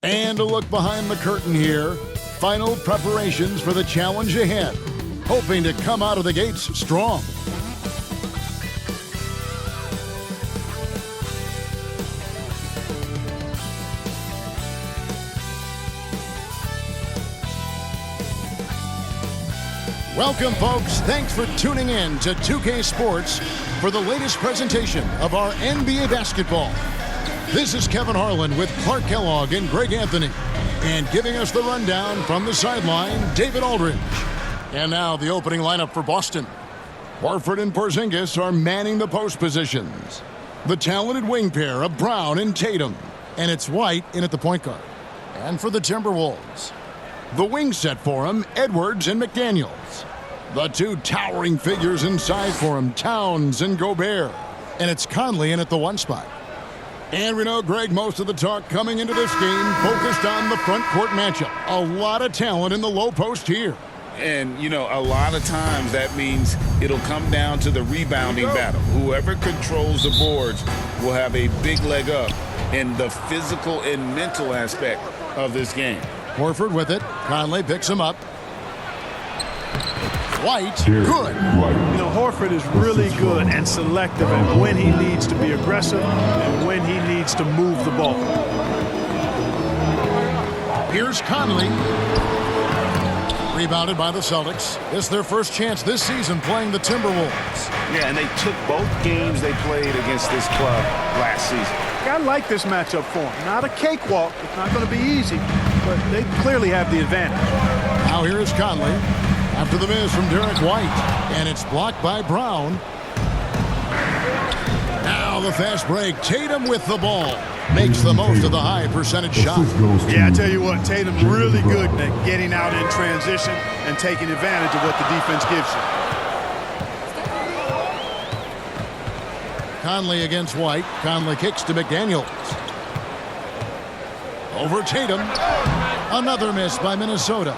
And a look behind the curtain here. Final preparations for the challenge ahead. Hoping to come out of the gates strong. Welcome, folks. Thanks for tuning in to 2K Sports for the latest presentation of our NBA basketball. This is Kevin Harlan with Clark Kellogg and Greg Anthony. And giving us the rundown from the sideline, David Aldridge. And now the opening lineup for Boston. Horford and Porzingis are manning the post positions. The talented wing pair of Brown and Tatum. And it's White in at the point guard. And for the Timberwolves, the wing set for him, Edwards and McDaniels. The two towering figures inside for him, Towns and Gobert. And it's Conley in at the one spot. And we know, Greg, most of the talk coming into this game focused on the front court matchup. A lot of talent in the low post here. And, you know, a lot of times that means it'll come down to the rebounding battle. Whoever controls the boards will have a big leg up in the physical and mental aspect of this game. Horford with it. Conley picks him up. White, good. You know, Horford is really good and selective at when he needs to be aggressive and when he needs to move the ball. Here's Conley. Rebounded by the Celtics. It's their first chance this season playing the Timberwolves. Yeah, and they took both games they played against this club last season. I like this matchup for him. Not a cakewalk. It's not going to be easy, but they clearly have the advantage. Now here is Conley. After the miss from Derek White. And it's blocked by Brown. Now the fast break. Tatum with the ball. Makes the most of the high percentage shot. Yeah, I tell you what, Tatum's really good at getting out in transition and taking advantage of what the defense gives you. Conley against White. Conley kicks to McDaniels. Over Tatum. Another miss by Minnesota.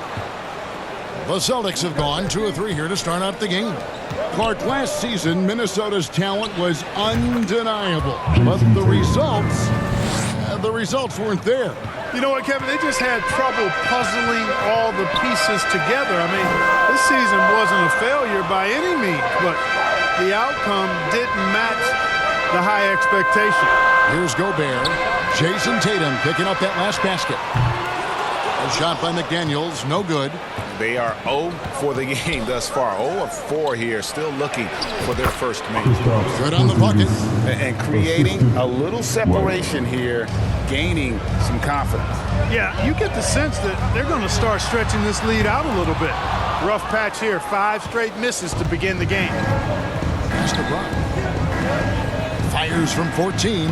The Celtics have gone 2 of 3 here to start out the game. Clark, last season, Minnesota's talent was undeniable. But the results weren't there. You know what, Kevin? They just had trouble puzzling all the pieces together. I mean, this season wasn't a failure by any means, but the outcome didn't match the high expectation. Here's Gobert. Jason Tatum picking up that last basket. A shot by McDaniels, no good. They are 0 for the game thus far. 0 of 4 here, still looking for their first make. Good on the bucket. And creating a little separation here, gaining some confidence. Yeah, you get the sense that they're going to start stretching this lead out a little bit. Rough patch here, 5 straight misses to begin the game. That's LeBron. Fires from 14.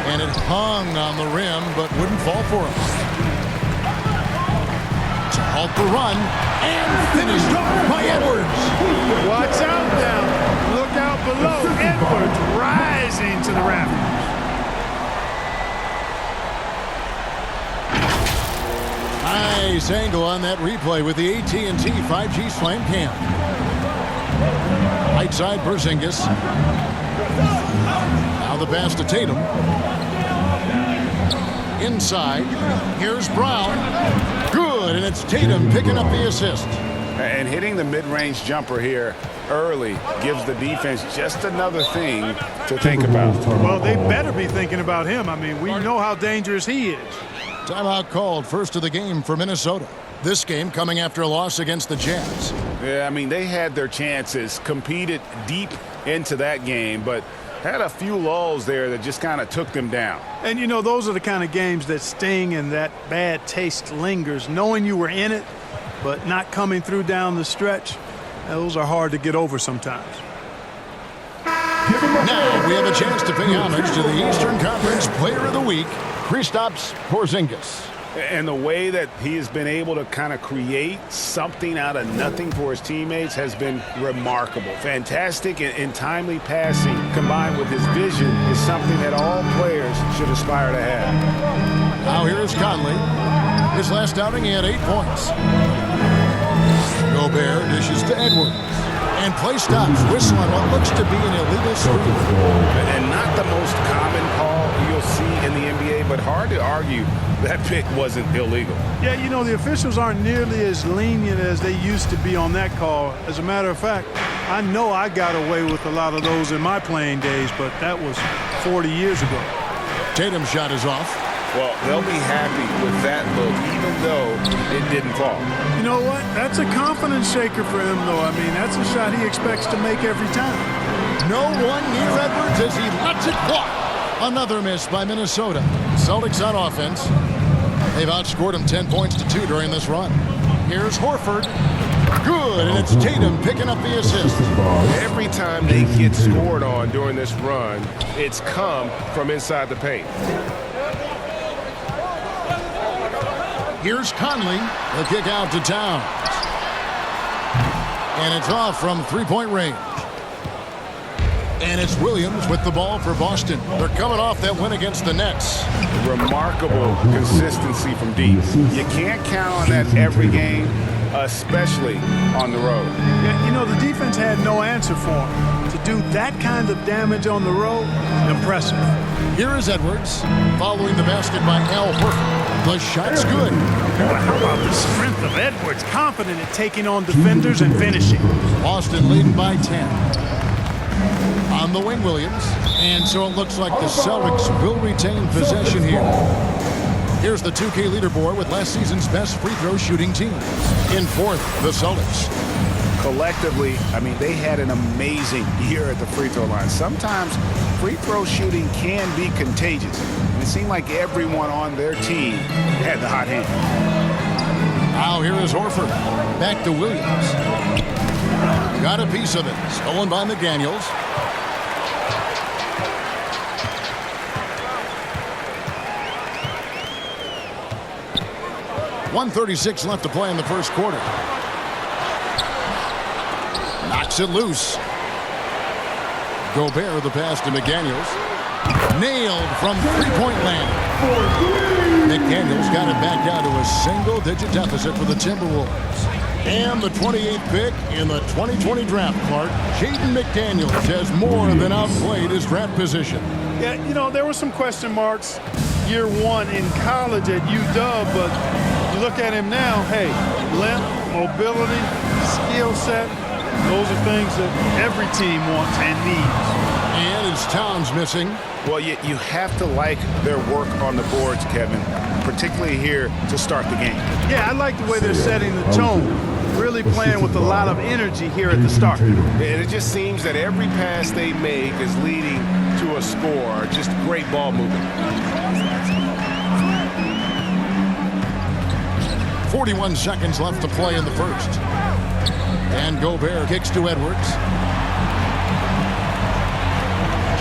And it hung on the rim, but wouldn't fall for him. To halt the run, and finished off by Edwards. Watch out down. Look out below. Edwards rising to the rafters. Nice angle on that replay with the AT&T 5G Slam Cam. Right side Porzingis. Now the pass to Tatum. Inside. Here's Brown. Good, and it's Tatum picking up the assist. And hitting the mid-range jumper here early gives the defense just another thing to think about. Well, they better be thinking about him. I mean, we know how dangerous he is. Timeout called, first of the game for Minnesota. This game coming after a loss against the Jazz. Yeah, I mean, they had their chances, competed deep into that game, but had a few lulls there that just kind of took them down. And, you know, those are the kind of games that sting and that bad taste lingers. Knowing you were in it, but not coming through down the stretch, those are hard to get over sometimes. Now we have a chance to pay homage to the Eastern Conference Player of the Week, Kristaps Porzingis. And the way that he has been able to kind of create something out of nothing for his teammates has been remarkable. Fantastic and timely passing combined with his vision is something that all players should aspire to have. Now here is Conley. His last outing, he had 8 points. Gobert dishes to Edwards. And play stops, whistle on what looks to be an illegal screen. And not the most common call you'll see in the NBA, but hard to argue that pick wasn't illegal. Yeah, you know, the officials aren't nearly as lenient as they used to be on that call. As a matter of fact, I know I got away with a lot of those in my playing days, but that was 40 years ago. Tatum's shot is off. Well, they'll be happy with that look, even though it didn't fall. You know what? That's a confidence shaker for him, though. I mean, that's a shot he expects to make every time. No one near Edwards as he lets it fly. Another miss by Minnesota. Celtics on offense. They've outscored them 10 points to 2 during this run. Here's Horford. Good, and it's Tatum picking up the assist. Every time they get scored on during this run, it's come from inside the paint. Here's Conley. The kick out to Towns. And it's off from three-point range. And it's Williams with the ball for Boston. They're coming off that win against the Nets. Remarkable consistency from deep. You can't count on that every game, especially on the road. Yeah, you know, the defense had no answer for him. To do that kind of damage on the road, impressive. Here is Edwards, following the basket by Al Horford. The shot's good. How about the strength of Edwards, confident at taking on defenders and finishing. Boston leading by 10. On the wing, Williams. And so it looks like the Celtics will retain possession here. Here's the 2K leaderboard with last season's best free throw shooting team. In fourth, the Celtics. Collectively, I mean, they had an amazing year at the free throw line. Sometimes free throw shooting can be contagious. And it seemed like everyone on their team had the hot hand. Now here is Horford. Back to Williams. Got a piece of it. Stolen by McDaniels. .136 left to play in the first quarter. Knocks it loose. Gobert the pass to McDaniels. Nailed from three-point land. McDaniels got it back down to a single-digit deficit for the Timberwolves. And the 28th pick in the 2020 draft, Clark, Jaden McDaniels has more than outplayed his draft position. Yeah, you know, there were some question marks year one in college at UW, but you look at him now, hey, length, mobility, skill set, those are things that every team wants and needs. And is Towns missing? Well, you have to like their work on the boards, Kevin, particularly here to start the game. Yeah, I like the way they're setting the tone. Really playing with a lot of energy here at the start. And it just seems that every pass they make is leading to a score. Just great ball movement. 41 seconds left to play in the first. And Gobert kicks to Edwards.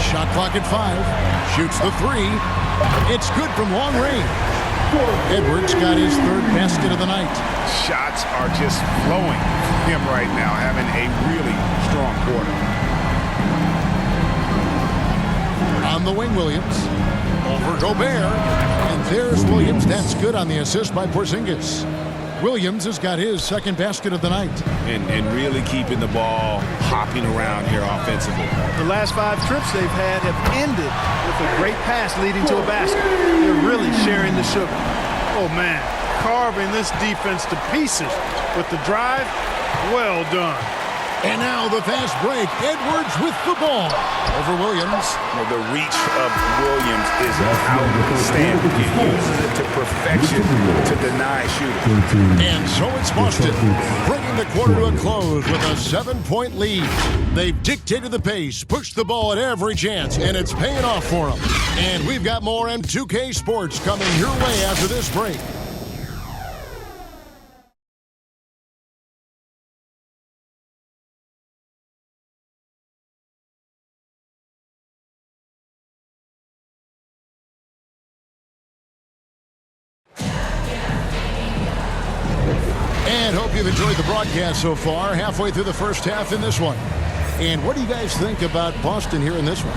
Shot clock at 5. Shoots the three. It's good from long range. Edwards got his third basket of the night. Shots are just flowing from him right now, having a really strong quarter. On the wing, Williams. Over Gobert. And there's Williams. That's good on the assist by Porzingis. Williams has got his second basket of the night. And really keeping the ball hopping around here offensively. The last 5 trips they've had have ended with a great pass leading to a basket. They're really sharing the sugar. Oh, man, carving this defense to pieces with the drive. Well done. And now the fast break. Edwards with the ball. Over Williams. Well, the reach of Williams is outstanding. He uses it to perfection to deny shooting. And so it's Boston, bringing the quarter to a close with a 7-point lead. They've dictated the pace, pushed the ball at every chance, and it's paying off for them. And we've got more M2K Sports coming your way after this break. And hope you've enjoyed the broadcast so far. Halfway through the first half in this one. And what do you guys think about Boston here in this one?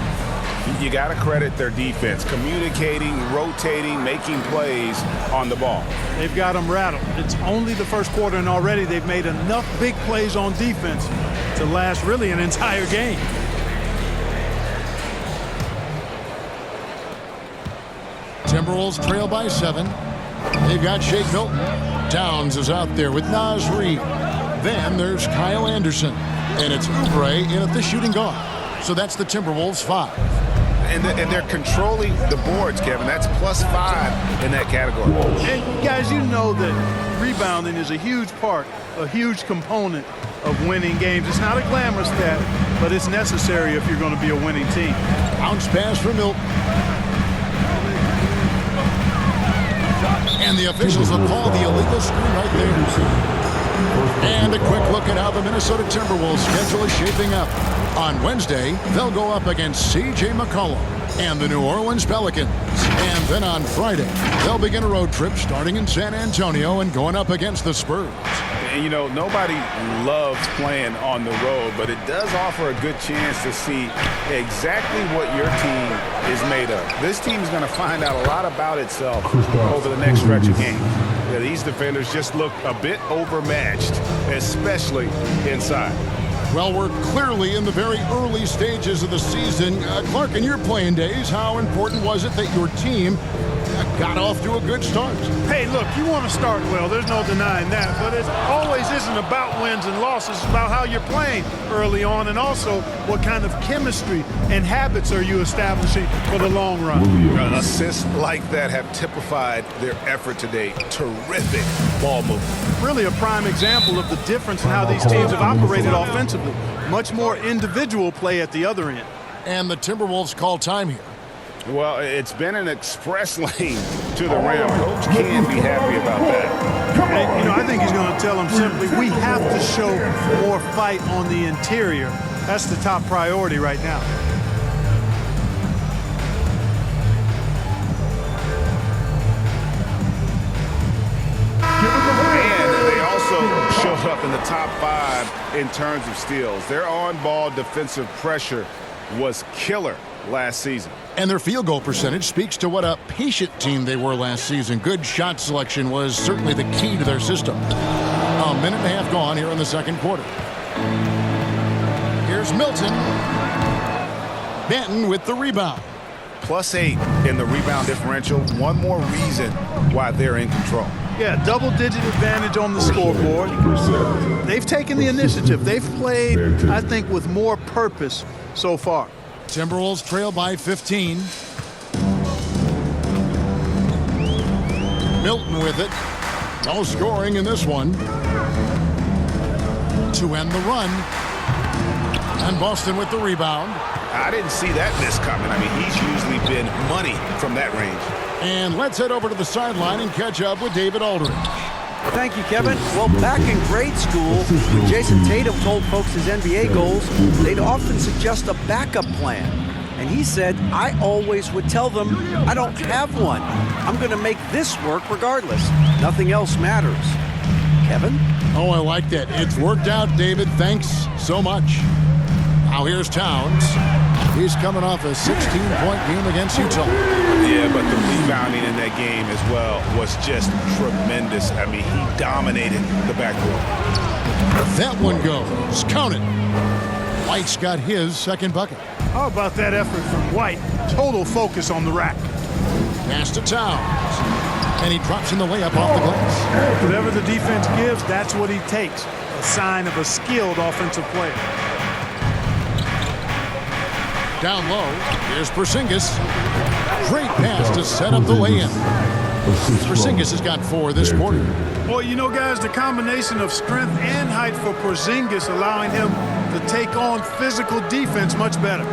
You got to credit their defense, communicating, rotating, making plays on the ball. They've got them rattled. It's only the first quarter, and already they've made enough big plays on defense to last really an entire game. Timberwolves trail by 7. They've got Shake Milton. Towns is out there with Naz Reid. Then there's Kyle Anderson. And it's Oubre in at the shooting guard. So that's the Timberwolves 5. And they're controlling the boards, Kevin. That's +5 in that category. And guys, you know that rebounding is a huge part, a huge component of winning games. It's not a glamorous stat, but it's necessary if you're going to be a winning team. Bounce pass for Milton. And the officials have called the illegal screen right there. And a quick look at how the Minnesota Timberwolves schedule is shaping up. On Wednesday, they'll go up against C.J. McCollum and the New Orleans Pelicans. And then on Friday, they'll begin a road trip starting in San Antonio and going up against the Spurs. And, you know, nobody loves playing on the road, but it does offer a good chance to see exactly what your team is made of. This team is going to find out a lot about itself over the next stretch of games. Yeah, these defenders just look a bit overmatched, especially inside. Well, we're clearly in the very early stages of the season. Clark, in your playing days, how important was it that your team got off to a good start? Hey, look, you want to start well. There's no denying that. But it always isn't about wins and losses. It's about how you're playing early on and also what kind of chemistry and habits are you establishing for the long run. Assists like that have typified their effort today. Terrific ball movement. Really a prime example of the difference in how these teams have operated offensively. Much more individual play at the other end. And the Timberwolves call time here. Well, it's been an express lane to the rim. Coach can't be happy about that. And, you know, I think he's going to tell them simply, we have to show more fight on the interior. That's the top priority right now. And they also showed up in the top 5 in terms of steals. Their on-ball defensive pressure was killer last season. And their field goal percentage speaks to what a patient team they were last season. Good shot selection was certainly the key to their system. A minute and a half gone here in the second quarter. Here's Milton. Benton with the rebound. +8 in the rebound differential. One more reason why they're in control. Yeah, double-digit advantage on the scoreboard. They've taken the initiative. They've played, I think, with more purpose so far. Timberwolves trail by 15. Milton with it. No scoring in this one. To end the run. And Boston with the rebound. I didn't see that miss coming. I mean, he's usually been money from that range. And let's head over to the sideline and catch up with David Aldridge. Thank you, Kevin. Well, back in grade school, when Jason Tatum told folks his NBA goals, they'd often suggest a backup plan. And he said, I always would tell them, I don't have one. I'm going to make this work regardless. Nothing else matters. Kevin? Oh, I like that. It's worked out, David. Thanks so much. Now here's Towns. He's coming off a 16-point game against Utah. Yeah, but the rebounding in that game as well was just tremendous. I mean, he dominated the backcourt. That one goes. Count it. White's got his second bucket. How about that effort from White? Total focus on the rack. Pass to Towns. And he drops in the layup off the glass. Whatever the defense gives, that's what he takes. A sign of a skilled offensive player. Down low, here's Porzingis. Great pass to set up the lay-in. Porzingis has got 4 this quarter. Well, you know, guys, the combination of strength and height for Porzingis allowing him to take on physical defense much better.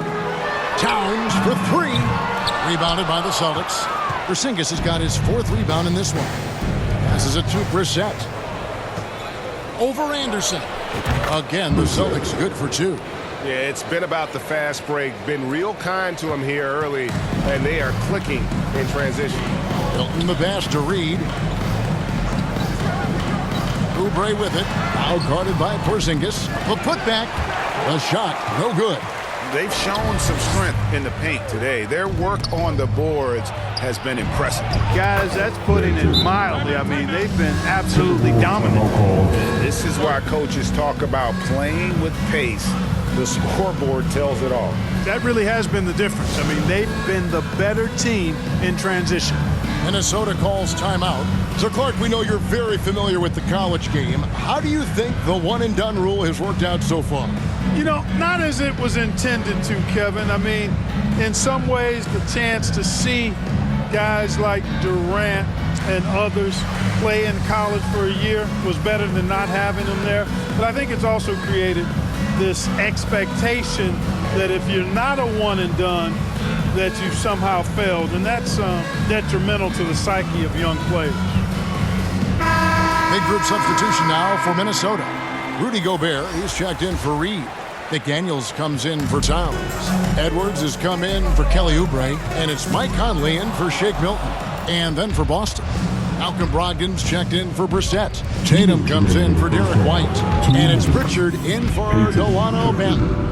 Towns for 3. Rebounded by the Celtics. Porzingis has got his 4th rebound in this one. Passes it to Brissett. Over Anderson. Again, the Celtics good for 2. Yeah, it's been about the fast break. Been real kind to him here early, and they are clicking in transition. Hilton the pass to Reid. Oubre with it. Out guarded by Porzingis. The putback. The shot, no good. they've shown some strength in the paint today. Their work on the boards has been impressive. Guys, that's putting it mildly. I mean, they've been absolutely dominant. This is why coaches talk about playing with pace. The scoreboard tells it all. That really has been the difference. I mean, they've been the better team in transition. Minnesota calls timeout. So, Clark, we know you're very familiar with the college game. How do you think the one-and-done rule has worked out so far? You know, not as it was intended to, Kevin. I mean, in some ways, the chance to see guys like Durant and others play in college for a year was better than not having them there. But I think it's also created this expectation that if you're not a one-and-done, that you've somehow failed, and that's detrimental to the psyche of young players. Big group substitution now for Minnesota. Rudy Gobert, he's checked in for Reed. McDaniels comes in for Towns. Edwards has come in for Kelly Oubre, and it's Mike Conley in for Shake Milton. And then for Boston, Malcolm Brogdon's checked in for Brissett. Tatum comes in for Derek White, and it's Pritchard in for Delano Banton.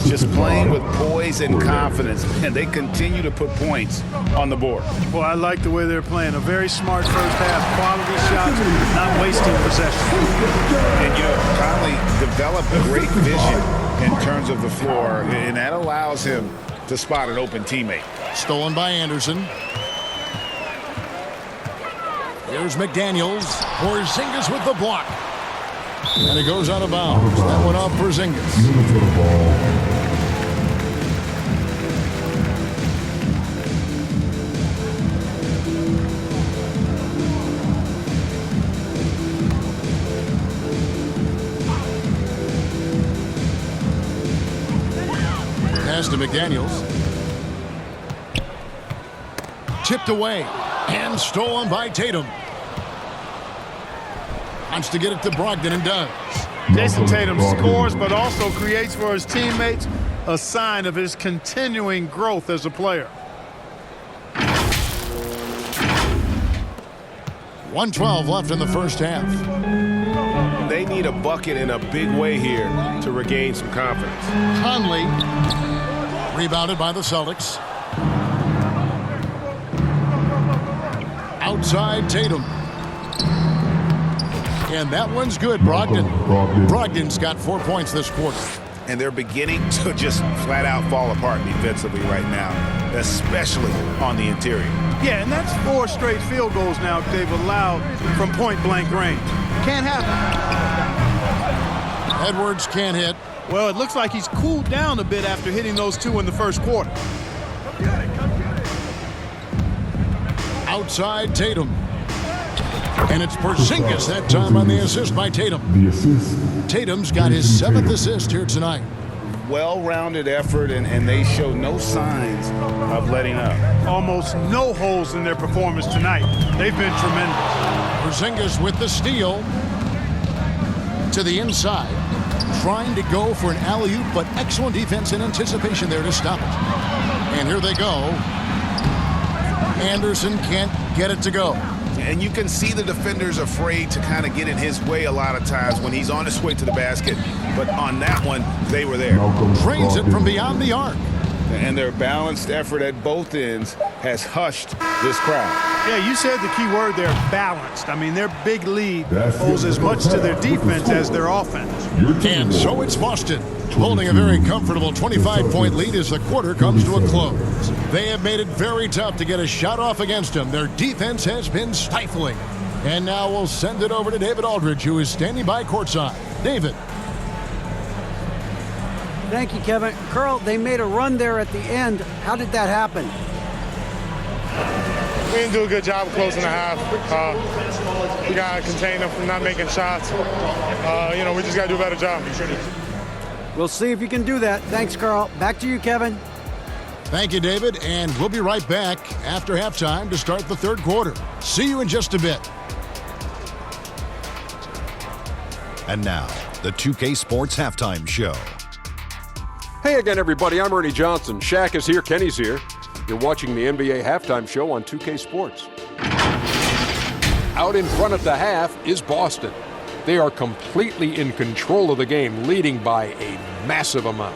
Just playing with poise and confidence, and they continue to put points on the board. Well, I like the way they're playing. A very smart first half, quality shots, not wasting possession. And, you know, Conley developed great vision in terms of the floor, and that allows him to spot an open teammate. Stolen by Anderson. Here's McDaniels. Porzingis with the block. And it goes out of bounds. That one off Porzingis. Pass to McDaniels. Chipped away and stolen by Tatum. Wants to get it to Brogdon and does. Jason Tatum scores, but also creates for his teammates a sign of his continuing growth as a player. 1:12 left in the first half. They need a bucket in a big way here to regain some confidence. Conley rebounded by the Celtics. Outside Tatum. And that one's good, Brogdon. Brogdon's got 4 points this quarter. And they're beginning to just flat out fall apart defensively right now, especially on the interior. Yeah, and that's 4 straight field goals now they've allowed from point-blank range. Can't happen. Edwards can't hit. Well, it looks like he's cooled down a bit after hitting those 2 in the first quarter. Outside Tatum. And it's Porzingis that time on the assist by Tatum. Tatum's got his 7th assist here tonight. Well-rounded effort, and they show no signs of letting up. Almost no holes in their performance tonight. They've been tremendous. Porzingis with the steal. To the inside. Trying to go for an alley-oop, but excellent defense and anticipation there to stop it. And here they go. Anderson can't get it to go. And you can see the defenders afraid to kind of get in his way a lot of times when he's on his way to the basket. But on that one, they were there. Drains it from beyond the arc. And their balanced effort at both ends has hushed this crowd. Yeah, you said the key word there, balanced. I mean, their big lead owes as much to their defense as their offense. And so it's Boston, holding a very comfortable 25-point lead as the quarter comes to a close. They have made it very tough to get a shot off against them. Their defense has been stifling. And now we'll send it over to David Aldridge, who is standing by courtside. David. Thank you, Kevin. Carl, they made a run there at the end. How did that happen? We didn't do a good job closing the half. We got to contain them from not making shots. We just got to do a better job. We'll see if you can do that. Thanks, Carl. Back to you, Kevin. Thank you, David. And we'll be right back after halftime to start the third quarter. See you in just a bit. And now, the 2K Sports Halftime Show. Hey again, everybody. I'm Ernie Johnson. Shaq is here. Kenny's here. You're watching the NBA Halftime Show on 2K Sports. Out in front at the half is Boston. They are completely in control of the game, leading by a massive amount.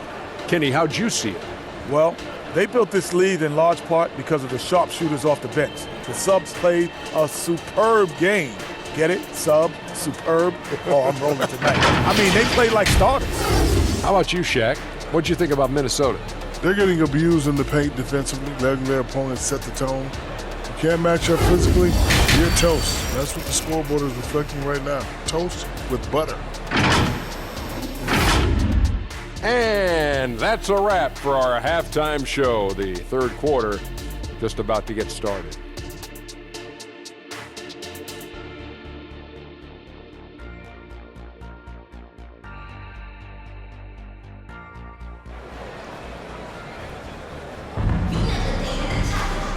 Kenny, how'd you see it? Well, they built this lead in large part because of the sharpshooters off the bench. The subs played a superb game. Get it? Sub, superb. Oh, I'm rolling tonight. I mean, they played like starters. How about you, Shaq? What'd you think about Minnesota? They're getting abused in the paint defensively, letting their opponents set the tone. You can't match up physically, you're toast. That's what the scoreboard is reflecting right now. Toast with butter. And that's a wrap for our halftime show. The third quarter just about to get started.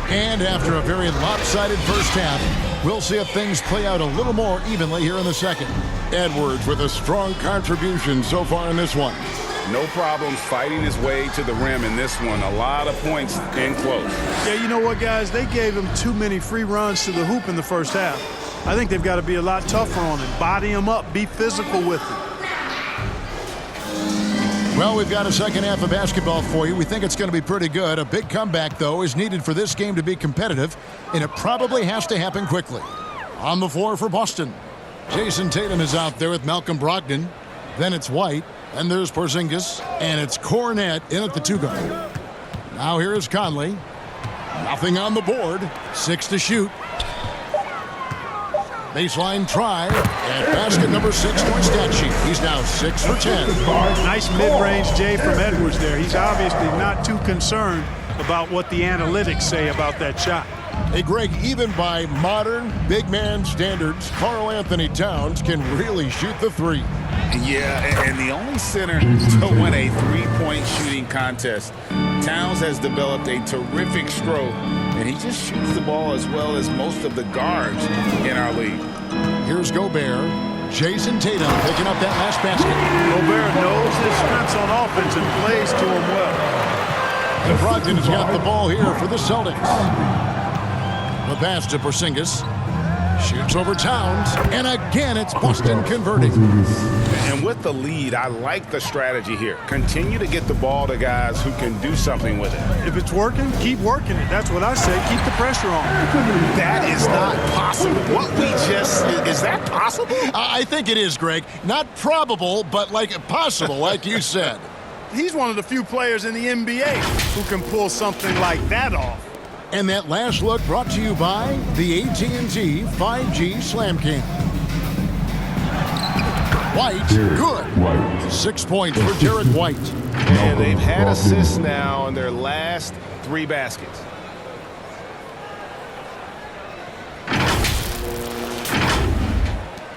And after a very lopsided first half, we'll see if things play out a little more evenly here in the second. Edwards with a strong contribution so far in this one. No problems fighting his way to the rim in this one. A lot of points in close. Yeah, you know what, guys? They gave him too many free runs to the hoop in the first half. I think they've got to be a lot tougher on him. Body him up. Be physical with him. Well, we've got a second half of basketball for you. We think it's going to be pretty good. A big comeback, though, is needed for this game to be competitive, and it probably has to happen quickly. On the floor for Boston, Jason Tatum is out there with Malcolm Brogdon. Then it's White, and there's Porzingis, and it's Cornet in at the 2-guard. Now here is Conley. Nothing on the board. 6 to shoot. Baseline try, and basket number 6 to his stat sheet. He's now 6 for 10. Nice mid-range J from Edwards there. He's obviously not too concerned about what the analytics say about that shot. Hey, Greg, even by modern big man standards, Karl Anthony Towns can really shoot the three. Yeah, and the only center to win a three-point shooting contest. Towns has developed a terrific stroke, and he just shoots the ball as well as most of the guards in our league. Here's Gobert. Jason Tatum picking up that last basket. Gobert knows his strengths on offense and plays to him well. And Brogdon has got the ball here for the Celtics. The pass to Porzingis. Shoots over Towns, and again it's Boston converting. And with the lead, I like the strategy here. Continue to get the ball to guys who can do something with it. If it's working, keep working it. That's what I say. Keep the pressure on. That is not possible. What we just, is that possible? I think it is, Greg. Not probable, but like possible, like you said. He's one of the few players in the NBA who can pull something like that off. And that last look brought to you by the AT&T 5G Slam Cam. White, good. 6 points for Derek White. And they've had assists now in their last 3 baskets.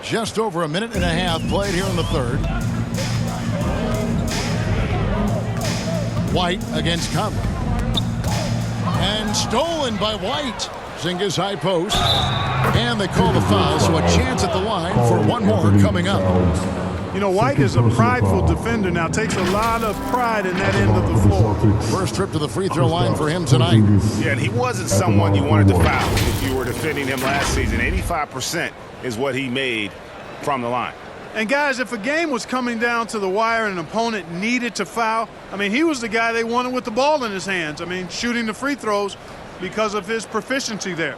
Just over a minute and a half played here in the third. White against Conley. And stolen by White. Zinga's high post. And they call the foul, so a chance at the line for one more coming up. You know, White is a prideful defender now. Takes a lot of pride in that end of the floor. First trip to the free throw line for him tonight. Yeah, and he wasn't someone you wanted to foul if you were defending him last season. 85% is what he made from the line. And guys, if a game was coming down to the wire and an opponent needed to foul, I mean, he was the guy they wanted with the ball in his hands. I mean, shooting the free throws because of his proficiency there.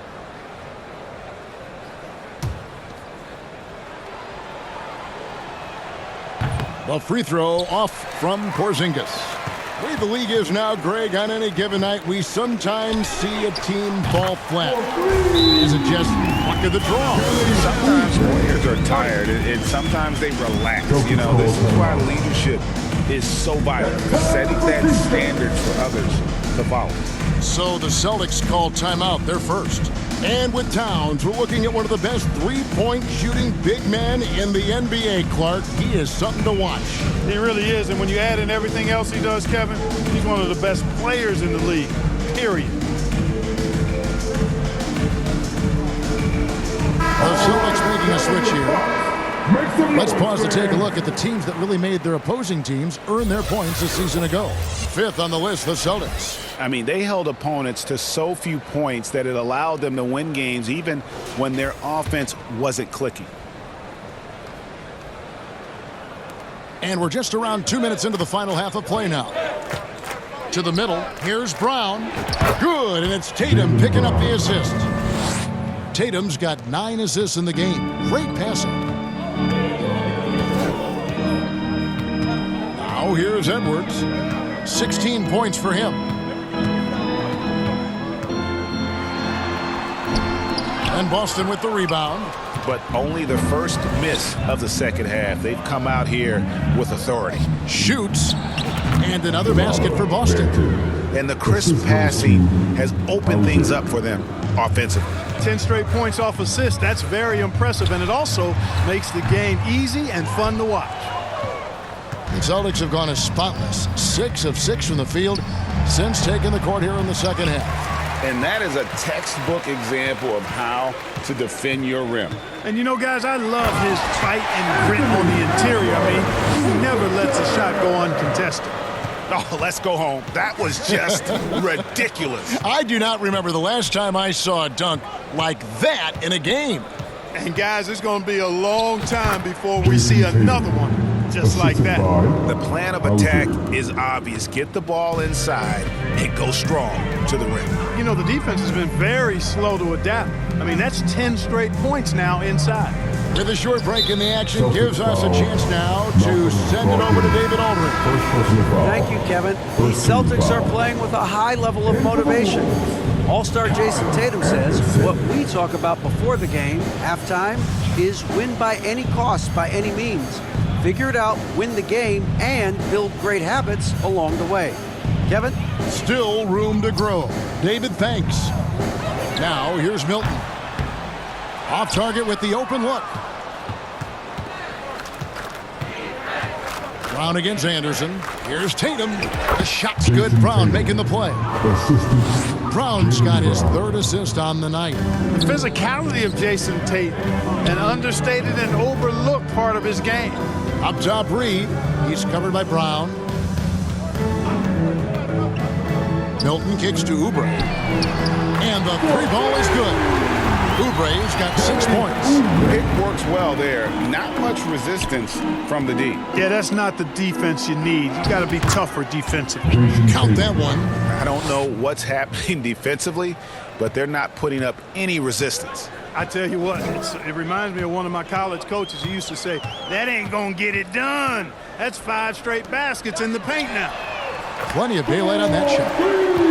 The free throw off from Porzingis. The way the league is now, Greg, on any given night, we sometimes see a team fall flat. Is it just luck of the draw? Sometimes players are tired, and sometimes they relax. You know, this is why leadership is so vital, setting that standard for others to follow. So the Celtics call timeout, their first. And with Towns, we're looking at one of the best three-point shooting big men in the NBA, Clark. He is something to watch. He really is, and when you add in everything else he does, Kevin, he's one of the best players in the league, period. The Celtics making a switch here. Let's pause to take a look at the teams that really made their opposing teams earn their points a season ago. Fifth on the list, the Celtics. I mean, they held opponents to so few points that it allowed them to win games even when their offense wasn't clicking. And we're just around 2 minutes into the final half of play now. to the middle. Here's Brown. Good, and it's Tatum picking up the assist. Tatum's got 9 assists in the game. Great passing. Now here's Edwards. 16 points for him. And Boston with the rebound. But only the first miss of the second half. They've come out here with authority. Shoots. And another basket for Boston. And the crisp passing has opened things up for them offensively. 10 straight points off assists. That's very impressive. And it also makes the game easy and fun to watch. The Celtics have gone as spotless. 6 of 6 from the field since taking the court here in the second half. And that is a textbook example of how to defend your rim. And you know, guys, I love his fight and grit on the interior. I mean, he never lets a shot go uncontested. Oh, let's go home. That was just ridiculous. I do not remember the last time I saw a dunk like that in a game. And, guys, it's going to be a long time before we see another one just like that. The plan of attack is obvious. Get the ball inside and go strong to the rim. You know, the defense has been very slow to adapt. I mean, that's 10 straight points now inside. With a short break in the action, gives us a chance now to send it over to David Aldridge. Thank you, Kevin. The Celtics are playing with a high level of motivation. All-star Jason Tatum says what we talk about before the game, halftime, is win by any cost, by any means. Figure it out, win the game, and build great habits along the way. Kevin? Still room to grow. David, thanks. Now, here's Milton. Off target with the open look. Brown against Anderson. Here's Tatum. The shot's good. Brown making the play. Brown's got his 3rd assist on the night. The physicality of Jason Tatum, an understated and overlooked part of his game. Up top, Reed. He's covered by Brown. Milton kicks to Oubre. And the 3-ball is good. Oubre's got 6 points. It works well there. Not much resistance from the D. Yeah, that's not the defense you need. You got to be tougher defensively. Count that one. I don't know what's happening defensively, but they're not putting up any resistance. I tell you what, it reminds me of one of my college coaches who used to say, that ain't going to get it done. That's 5 straight baskets in the paint now. Plenty of daylight on that shot.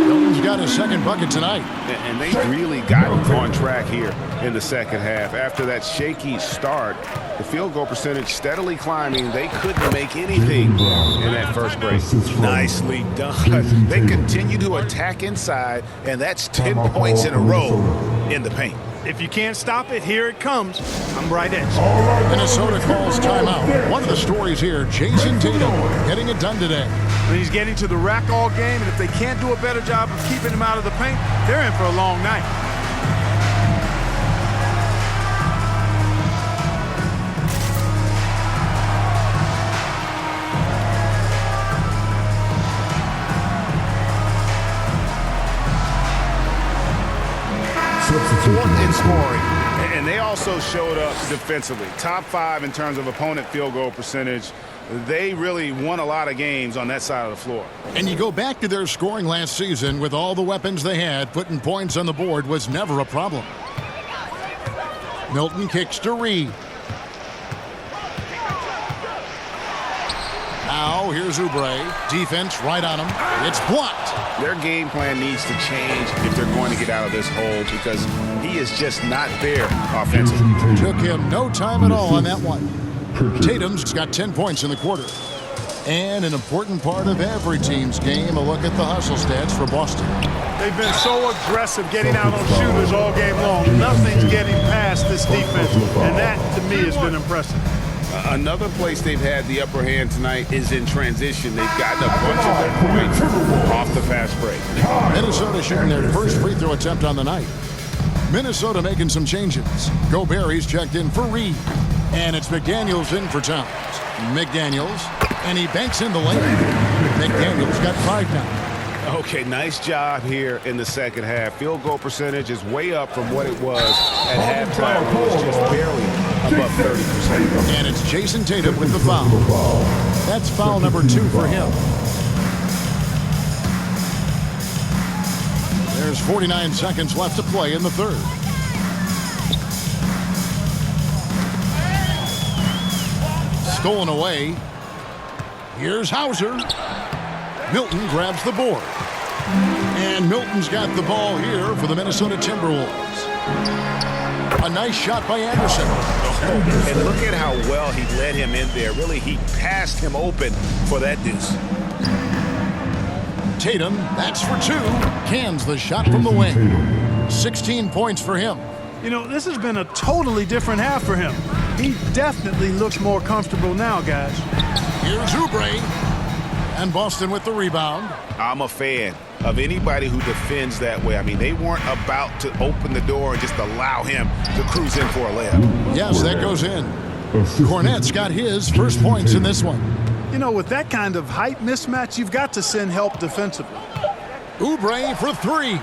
Milton's got his 2nd bucket tonight. And they really got on track here in the second half. After that shaky start, the field goal percentage steadily climbing. They couldn't make anything in that first break. Nicely done. They continue to attack inside, and that's 10 points in a row in the paint. If you can't stop it, here it comes. I'm right at you. Minnesota calls timeout. One of the stories here, Jason Tatum getting it done today. And he's getting to the rack all game, and if they can't do a better job of keeping him out of the paint, they're in for a long night. Fourth in scoring, and they also showed up defensively. Top 5 in terms of opponent field goal percentage. They really won a lot of games on that side of the floor. And you go back to their scoring last season with all the weapons they had, putting points on the board was never a problem. Milton kicks to Reed. Now here's Oubre. Defense right on him. It's blocked. Their game plan needs to change if they're going to get out of this hole because he is just not there offensively. Took him no time at all on that one. Tatum's got 10 points in the quarter. And an important part of every team's game, a look at the hustle stats for Boston. They've been so aggressive getting out on shooters all game long. Nothing's getting past this defense, and that, to me, has been impressive. Another place they've had the upper hand tonight is in transition. They've gotten a bunch of their points off the fast break. Minnesota shooting their first free throw attempt on the night. Minnesota making some changes. Gobert's checked in for Reed. And it's McDaniels in for Towns. McDaniels, and he banks in the lane. McDaniels got 5 now. Okay, nice job here in the second half. Field goal percentage is way up from what it was at halftime. It was just barely above 30%. And it's Jason Tatum with the foul. That's foul number 2 for him. 49 seconds left to play in the third. Stolen away. Here's Hauser. Milton grabs the board. And Milton's got the ball here for the Minnesota Timberwolves. A nice shot by Anderson. And look at how well he led him in there. Really, he passed him open for that deuce. Tatum, that's for two. Cans the shot from the wing. 16 points for him. You know, this has been a totally different half for him. He definitely looks more comfortable now, guys. Here's Oubre. And Boston with the rebound. I'm a fan of anybody who defends that way. I mean, they weren't about to open the door and just allow him to cruise in for a layup. Yes, that goes in. Cornette's got his first points in this one. You know, with that kind of height mismatch, you've got to send help defensively. Oubre for three.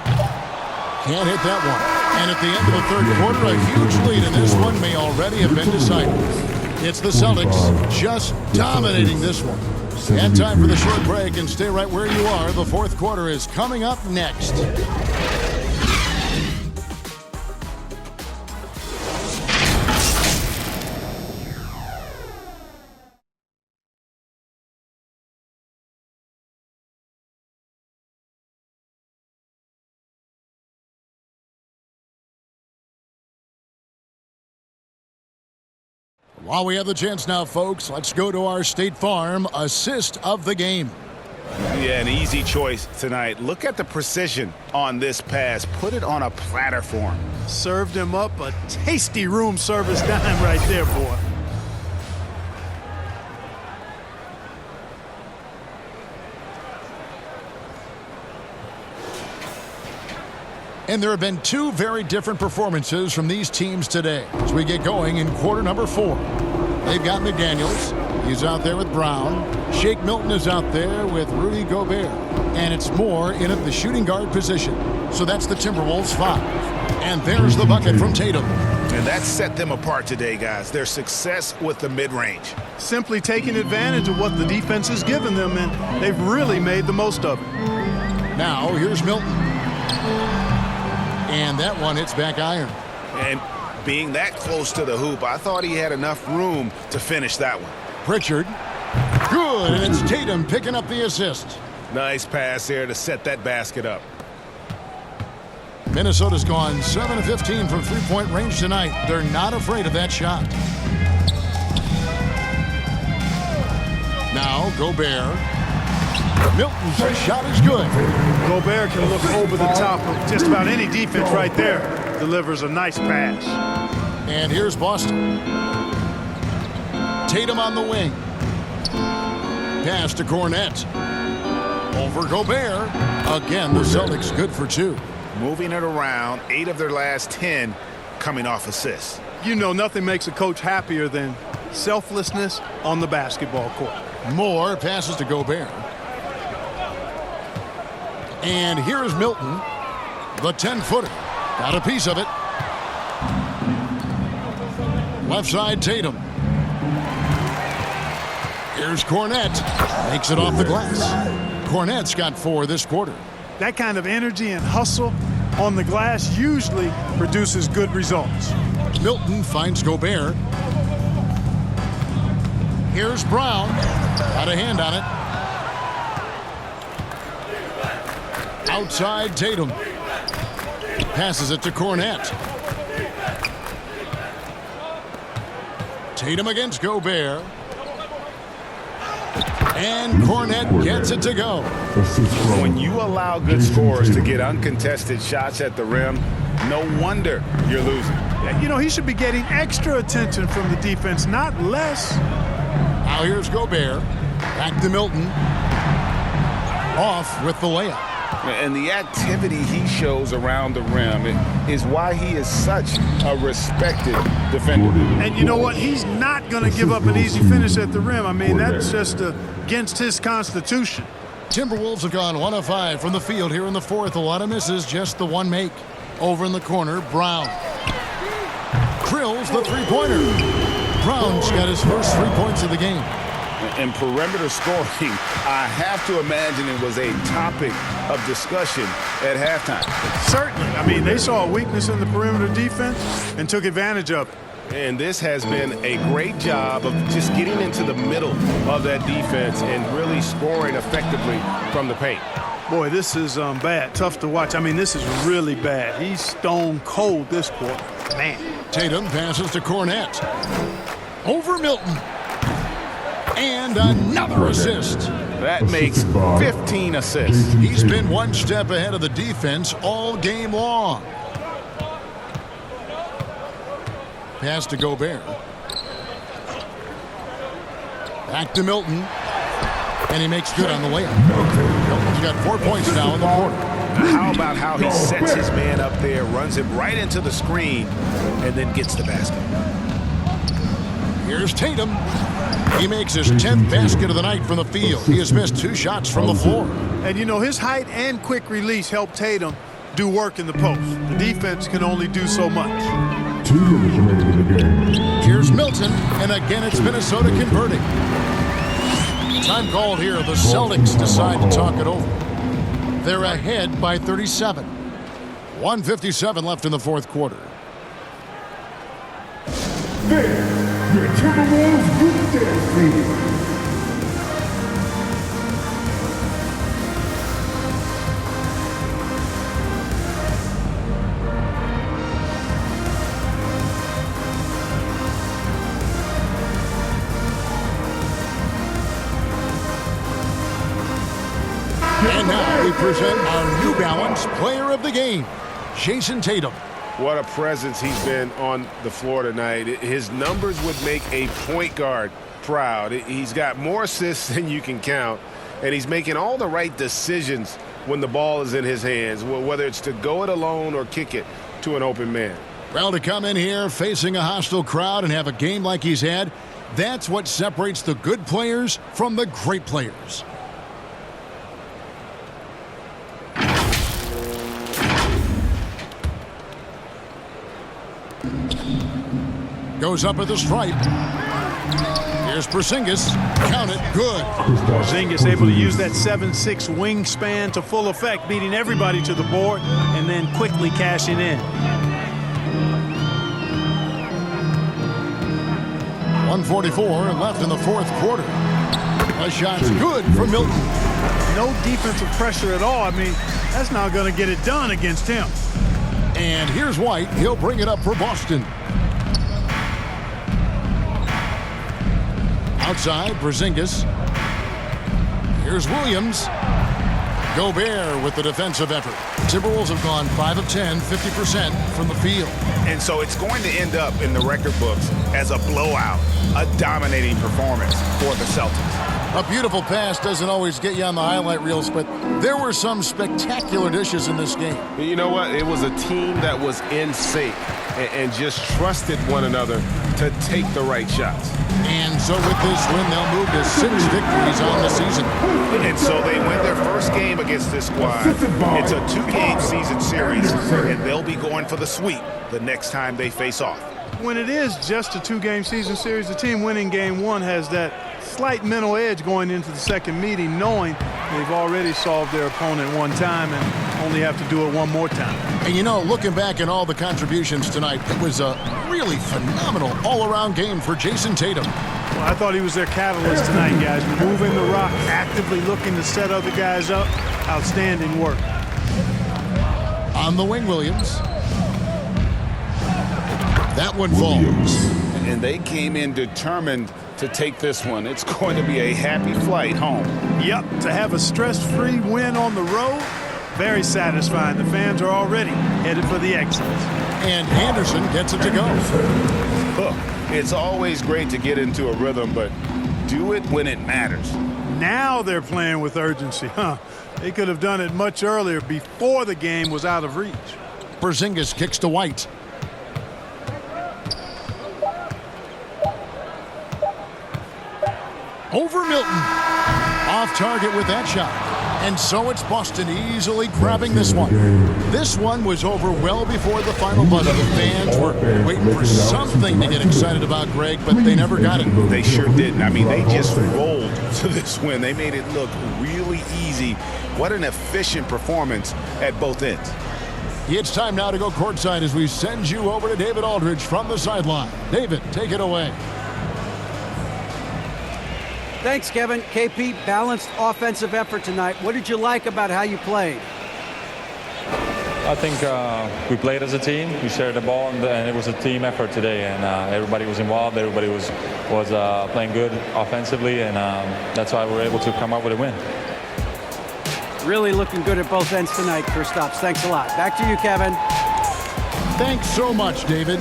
Can't hit that one. And at the end of the third quarter, a huge lead in this one may already have been decided. It's the Celtics just dominating this one. And time for the short break, and stay right where you are. The fourth quarter is coming up next. While we have the chance now, folks, let's go to our State Farm assist of the game. Yeah, an easy choice tonight. Look at the precision on this pass. Put it on a platter for him. Served him up a tasty room service dime right there, boy. And there have been two very different performances from these teams today as we get going in quarter number 4. They've got McDaniels. He's out there with Brown. Shake Milton is out there with Rudy Gobert. And it's Moore in at the shooting guard position. So that's the Timberwolves 5. And there's the bucket from Tatum. And that set them apart today, guys. Their success with the mid-range. Simply taking advantage of what the defense has given them, and they've really made the most of it. Now, here's Milton. And that one hits back iron. And being that close to the hoop, I thought he had enough room to finish that one. Pritchard. Good, and it's Tatum picking up the assist. Nice pass there to set that basket up. Minnesota's gone 7 of 15 from three-point range tonight. They're not afraid of that shot. Now, Gobert. Milton's shot is good. Gobert can look over the top of just about any defense right there. Delivers a nice pass. And here's Boston. Tatum on the wing. Pass to Cornette. Over Gobert. Again, the Celtics good for 2. Moving it around, 8 of their last 10 coming off assists. You know, nothing makes a coach happier than selflessness on the basketball court. Moore passes to Gobert. And here's Milton, the 10-footer. Got a piece of it. Left side, Tatum. Here's Cornette. Makes it off the glass. Cornette's got 4 this quarter. That kind of energy and hustle on the glass usually produces good results. Milton finds Gobert. Here's Brown. Got a hand on it. Outside Tatum. Passes it to Cornette. Tatum against Gobert. And Cornette gets it to go. When you allow good scorers to get uncontested shots at the rim, no wonder you're losing. You know, he should be getting extra attention from the defense, not less. Now here's Gobert. Back to Milton. Off with the layup. And the activity he shows around the rim is why he is such a respected defender. And you know what? He's not going to give up an easy finish at the rim. I mean, that's just against his constitution. Timberwolves have gone 1 of 5 from the field here in the fourth. A lot of misses, just the one make. Over in the corner, Brown. Drills the three-pointer. Brown's got his first 3 points of the game. And perimeter scoring, I have to imagine it was a topic of discussion at halftime. Certainly. I mean, they saw a weakness in the perimeter defense and took advantage of it. And this has been a great job of just getting into the middle of that defense and really scoring effectively from the paint. Boy, this is bad. Tough to watch. I mean, this is really bad. He's stone cold this quarter. Man. Tatum passes to Cornette. Over Milton. And another assist. That makes 15 assists. He's been one step ahead of the defense all game long. Pass to Gobert. Back to Milton. And he makes good on the layup. Milton's got 4 points now in the quarter. How about how he sets his man up there, runs him right into the screen, and then gets the basket. Here's Tatum. He makes his 10th basket of the night from the field. He has missed 2 shots from the floor. And, you know, his height and quick release help Tatum do work in the post. The defense can only do so much. 2 minutes remaining in the game. Here's Milton, and again it's Minnesota converting. Time called here. The Celtics decide to talk it over. They're ahead by 37. 1:57 left in the fourth quarter. Your Timberwolves with dance lead. And now we present our New Balance Player of the Game, Jason Tatum. What a presence he's been on the floor tonight. His numbers would make a point guard proud. He's got more assists than you can count, and he's making all the right decisions when the ball is in his hands, whether it's to go it alone or kick it to an open man. Well, to come in here facing a hostile crowd and have a game like he's had, that's what separates the good players from the great players. Goes up at the stripe. Here's Porzingis. Count it. Good. Porzingis able to use that 7'6" wingspan to full effect, beating everybody to the board and then quickly cashing in. 1:44 left in the fourth quarter. A shot's good for Milton. No defensive pressure at all. I mean, that's not going to get it done against him. And here's White. He'll bring it up for Boston. Outside, Porzingis. Here's Williams. Gobert with the defensive effort. Timberwolves have gone 5 of 10, 50% from the field. And so it's going to end up in the record books as a blowout, a dominating performance for the Celtics. A beautiful pass doesn't always get you on the highlight reels, but there were some spectacular dishes in this game. You know what? It was a team that was in sync and just trusted one another to take the right shots. And so with this win, they'll move to 6 victories on the season. And so they win their first game against this squad. It's a 2-game season series, and they'll be going for the sweep the next time they face off. When it is just a 2-game season series, the team winning game 1 has that slight mental edge going into the second meeting, knowing they've already solved their opponent one time and only have to do it one more time. And you know, looking back at all the contributions tonight, it was a really phenomenal all-around game for Jason Tatum. Well, I thought he was their catalyst tonight, guys. Moving the rock, actively looking to set other guys up. Outstanding work. On the wing, Williams. That one falls. And they came in determined to take this one. It's going to be a happy flight home. Yep, to have a stress-free win on the road, very satisfying. The fans are already headed for the exits. And Anderson gets it to go. Look, it's always great to get into a rhythm, but do it when it matters. Now they're playing with urgency, huh? They could have done it much earlier, before the game was out of reach. Porzingis kicks to White. Over Milton. Off target with that shot. And so it's Boston easily grabbing this one. This one was over well before the final buzzer. The fans were waiting for something to get excited about, Greg, but they never got it. They sure didn't. I mean, they just rolled to this win. They made it look really easy. What an efficient performance at both ends. It's time now to go courtside as we send you over to David Aldridge from the sideline. David, take it away. Thanks, Kevin. KP, balanced offensive effort tonight. What did you like about how you played? I think we played as a team. We shared the ball, and it was a team effort today. And everybody was involved. Everybody was playing good offensively, and that's why we were able to come up with a win. Really looking good at both ends tonight, Kristaps. Thanks a lot. Back to you, Kevin. Thanks so much, David.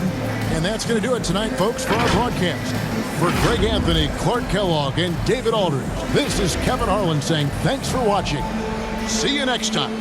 And that's going to do it tonight, folks, for our broadcast. For Greg Anthony, Clark Kellogg, and David Aldridge, this is Kevin Harlan saying thanks for watching. See you next time.